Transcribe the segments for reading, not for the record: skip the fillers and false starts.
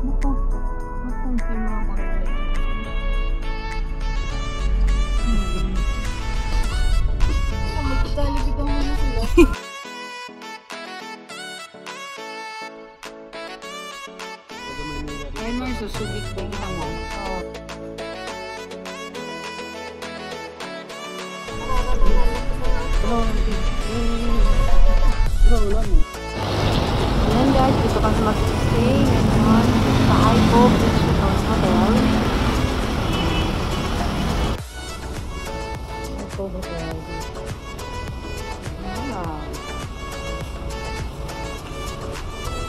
Ma-confirm yung mga magkatalibitan mo na sila. Ayun mo, susubik ba yung hamo? Oo. Ayan guys, dito kami mag-stay ngayon sa Ico Beach Resort Hotel. Ico Hotel. Wow.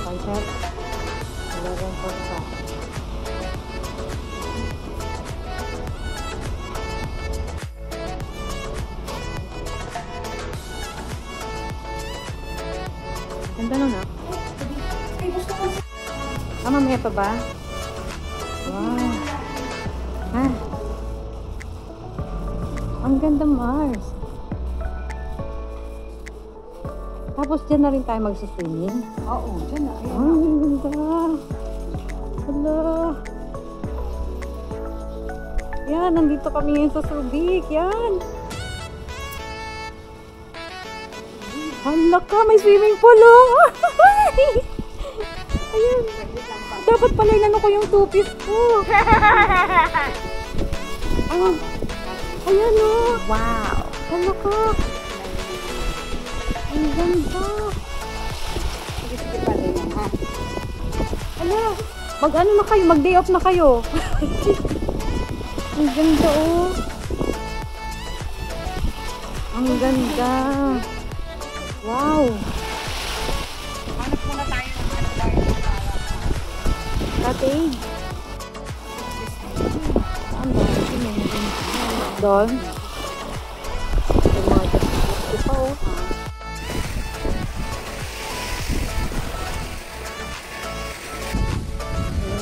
Sunset. 11:45. Ganda na na. Mamaya pa ba? Wow. Ha? Ang ganda, Mars. Tapos dyan na rin tayo magsiswimming. Oo, dyan na. Ang ganda. Hala. Yan, nandito kami ngayon sa Subic. Yan. Hala ka, may swimming pool, oh. Ayan. Dapat pala inano ko yung two-piece ko. Oh. Ayan, oh. Wow. Hala ka. Ang ganda. Sige pa rin yan, ha? Hala. Mag-ano na kayo? Mag-day off na kayo. Ang ganda, oh. Ang ganda. Wow. Hanap muna tayo ng ano tayo. Cottage. Ano? Doon. Yung mga ito pa, oh.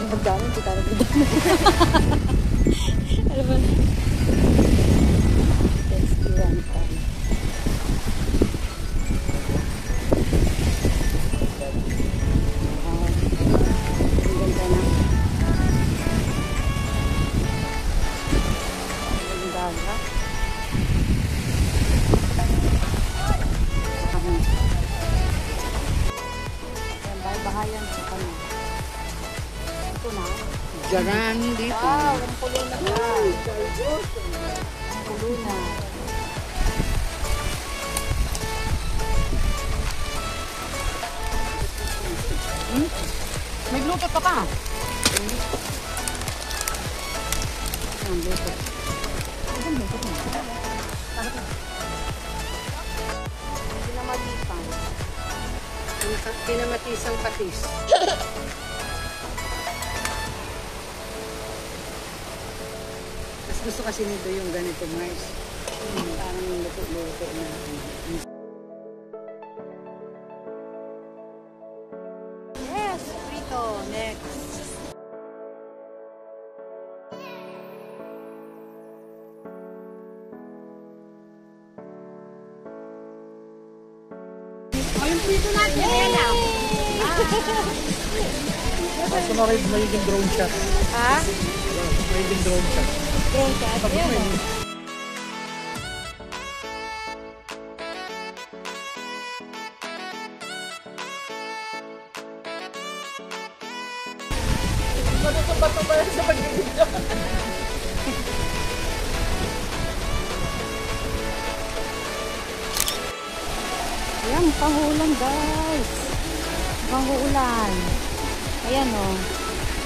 Magdano, kita na dito. Ano ba? Restaurant pa. Bahayan sa kanya. Ito na. Jaran dito. Wow, ang pulo na ka. Ang pulo na. May bluetooth ka pa. Ang luto. Pinamalipan. Pinamatisang patis. Mas gusto kasi nito yung ganito, Mars. Parang luto-luto na. Yes, prito. Next. Yung prito natin, ayan na. Gusto mo rin magiging drone shot. Ha? Magiging drone shot. Drone shot? Ayan, oh. Bato-bato sa pag-ibig. Ayan, panghulan guys. Panghulan. Ayan o. Oh.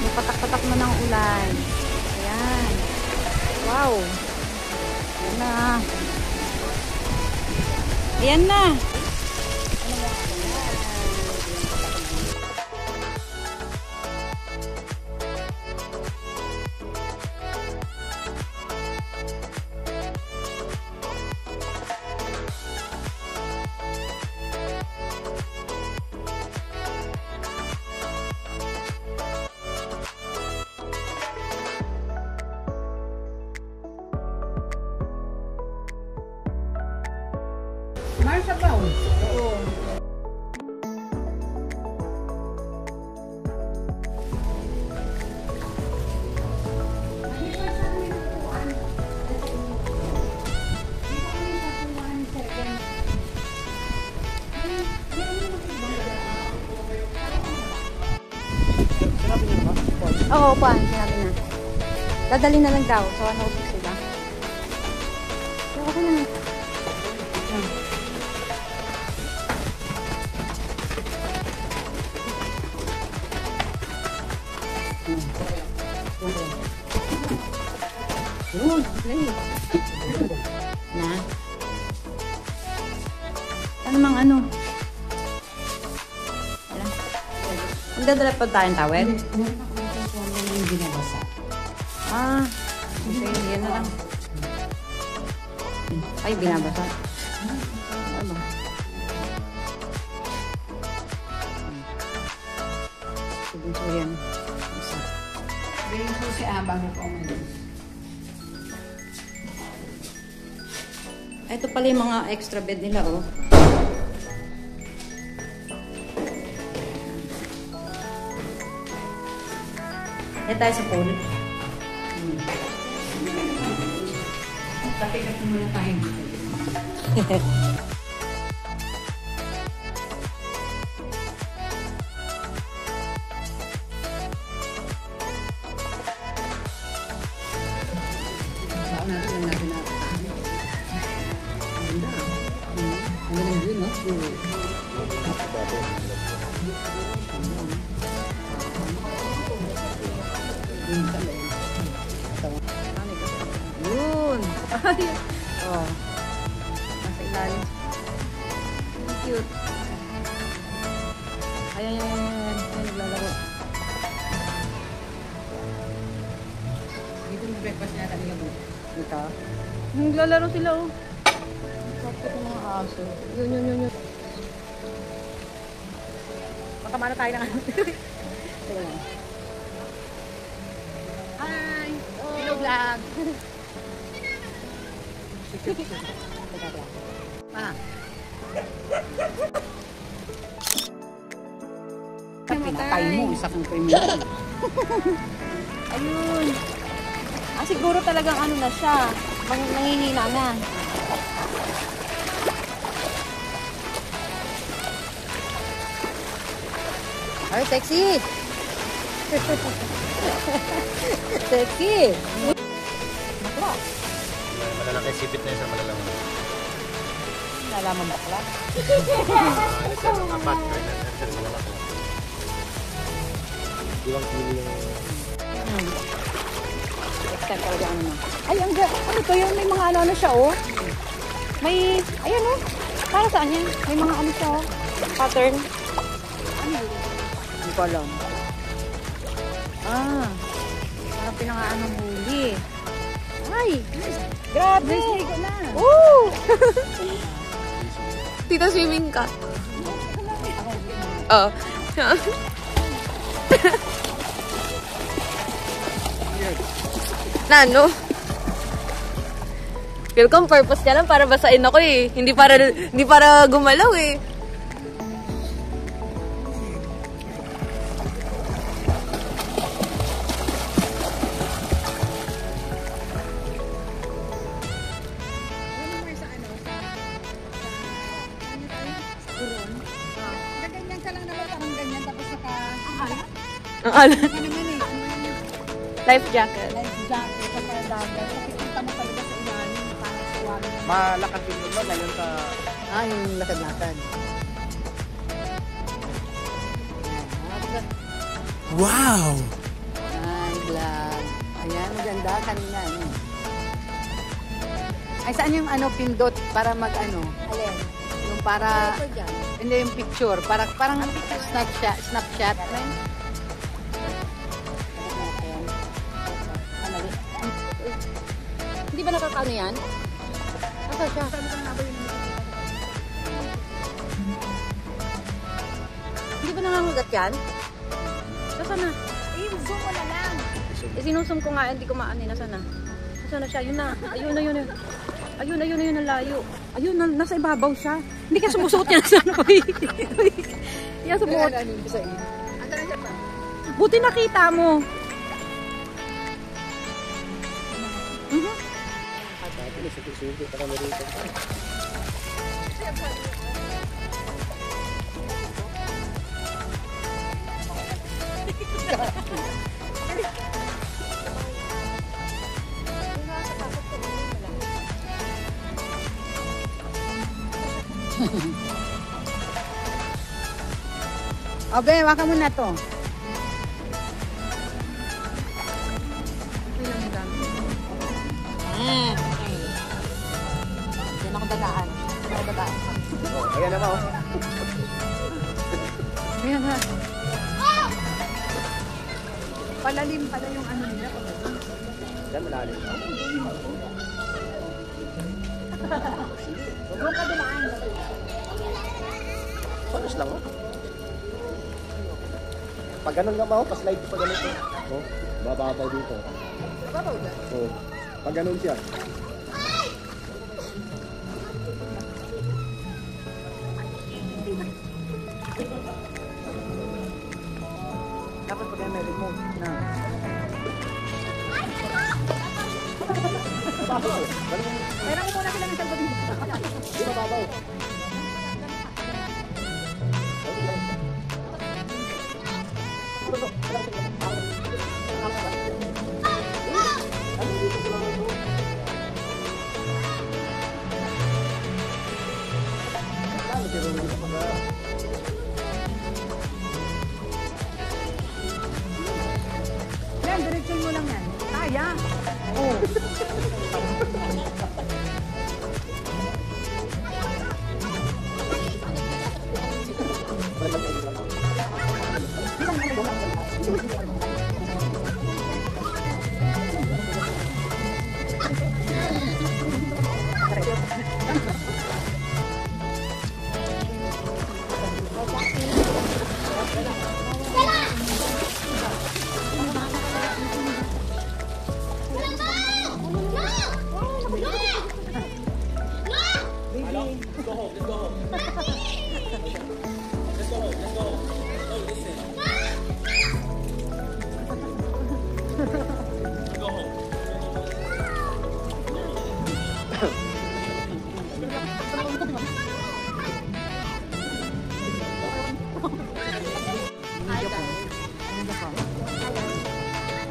May patak-patak na ng ulan. Ayan. Wow. Ayan na. Ayan na. Marsabaw. Oo. upuan, sinabi na. Dadali na lang daw. So, ano sila? So, okay na. Yun, play. Na? Ano mang ano? Wala. Magdadala pa tayong tawel? Yung binabasa. Ah, sige, yan na lang. Ay, binabasa. Ano ba? Sige, so yan. Isa. Ganyan po si bago po umalis. Ito pala yung mga extra bed nila, oh. Yan tayo sa pool. Kapikat muna tayo. Baka natin na. Ang galing yun, no? Yun! Ay! Oh. Nasa ilalim. Cute. Ayan, yan, yan, yan. Yan, naglalaro. Dito yung breakfast niya talaga po. Dito. Naglalaro sila, oh. Sakit ng mga aso. Yun, yun, yun, yun. Makamano tayo ng ano. Hi! Hello, vlog! Ah. Pinatay mo, isa kang criminal. Ayun. Ah, siguro talagang ano na siya. Nangihina na. Ay, sexy! Sexy! Bakla. Malalaki sipit na yun sa malalaman. Nalaman bakla. Alis sa apat. Malalaki. Ilang kilo yung... Extend talaga ano na. Ay, ano to yun? May mga ano siya, oh. May, ayan, oh. Para saan yan? May mga ano siya, oh. Pattern. Ano yun? Hindi ko alam. Ah. Parang pinangaan ng huli. Ay! Grabe! Nice na. Woo! Tita, swimming ka. Oo. Na ano? Welcome, purpose niya lang para basain ako eh. Hindi para gumalaw eh. Ganyan ka lang naman, parang ganyan, tapos saka... Ang alam. Ano naman eh, Life jacket. life jacket, saka dagat. Nakikita mo talaga sa ilalim, parang sa water. Malakas yung mo ngayon sa... Ah, yung lakad-lakad. Wow! Ay, vlog. Ayan, maganda kanina. Ay, saan yung ano, pindot para mag-ano? Alin? Yung para... Ito dyan. Hindi, yung picture. Parang snapshot. Hindi ba nakakano yan? Asa siya? Hindi ba nangangagat yan? Nasaan na? Zoom mo na lang. Sinusum ko nga, hindi ko maano. Nasaan na? Nasaan na siya? Yun na. Ayun na, yun na. Ayun, ayun, ayun, ang layo. Ayun, nasa ibabaw siya. Hindi ka sumusuot niya sa ano. Yan, sumuot. Buti nakita mo. O, be, waka mo na to. Diyan ako dadaan. Diyan ako dadaan. Oh, ayan na ba, oh. Ayan na. Palalim pala yung ano nila. Yan, malalim. Doon ka dumaan. Panos lang, oh. Pag ganun nga ba, oh, pa-slide pa ganito. Oh, bababaw dito. Babaw dyan. Oh, pag ganun siya. Dapat pag may remote na. Pero mo muna kailangan salba dito. Di ba babaw? Yan, diretsyon mo lang yan. Kaya. Oo.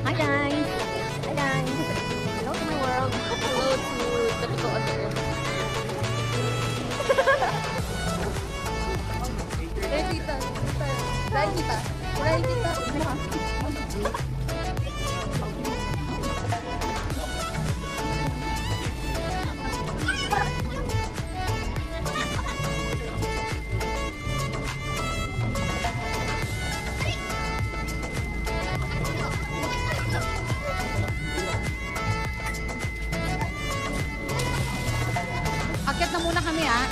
Hi guys! Hi guys! Hello to my world! Hello to the people out there! Eh, tita! Dahil tita! Dahil tita! Akyat na muna kami ah.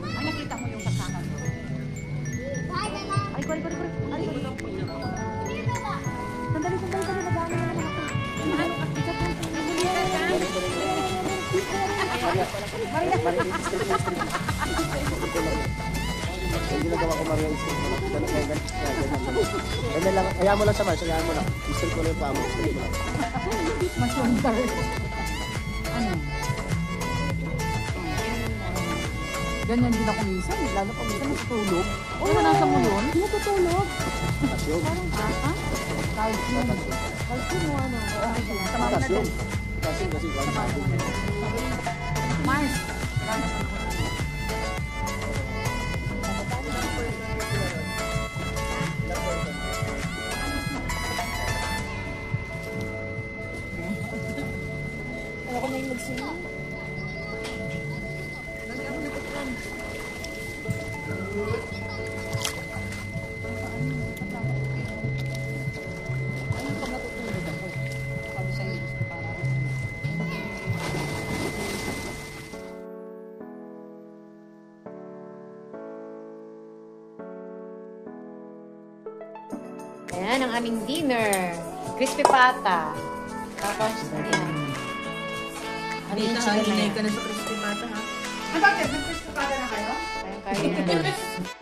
Ay, nakita mo yung kasama mo. Ay, kori. Ay, kori. Sandali. Nagano na naman ako. Mahalo ka. Maria. Yung ginagawa ko Maria is ganyan lang. Hayaan mo lang sa Mars. Hayaan mo lang. I-strip ko lang yung paa mo. Strip mo lang. Masyundar. Ano? Ganyan din ako minsan. Lalo pa minsan natutulog. Oo, nasa mo yun? Natutulog. Potassium. Ha? Calcium. Calcium mo ano? Sama mo na Potassium. din. Potassium kasi kung sabi mo. Mars. Ako na yung magsimula. Ayan ang aming dinner. Crispy pata. Tapos, ayan. Ano yung chicken na yan? ka na sa crispy pata, ha? Bakit? Nag-Crispy pata na kayo? Ayan, kaya.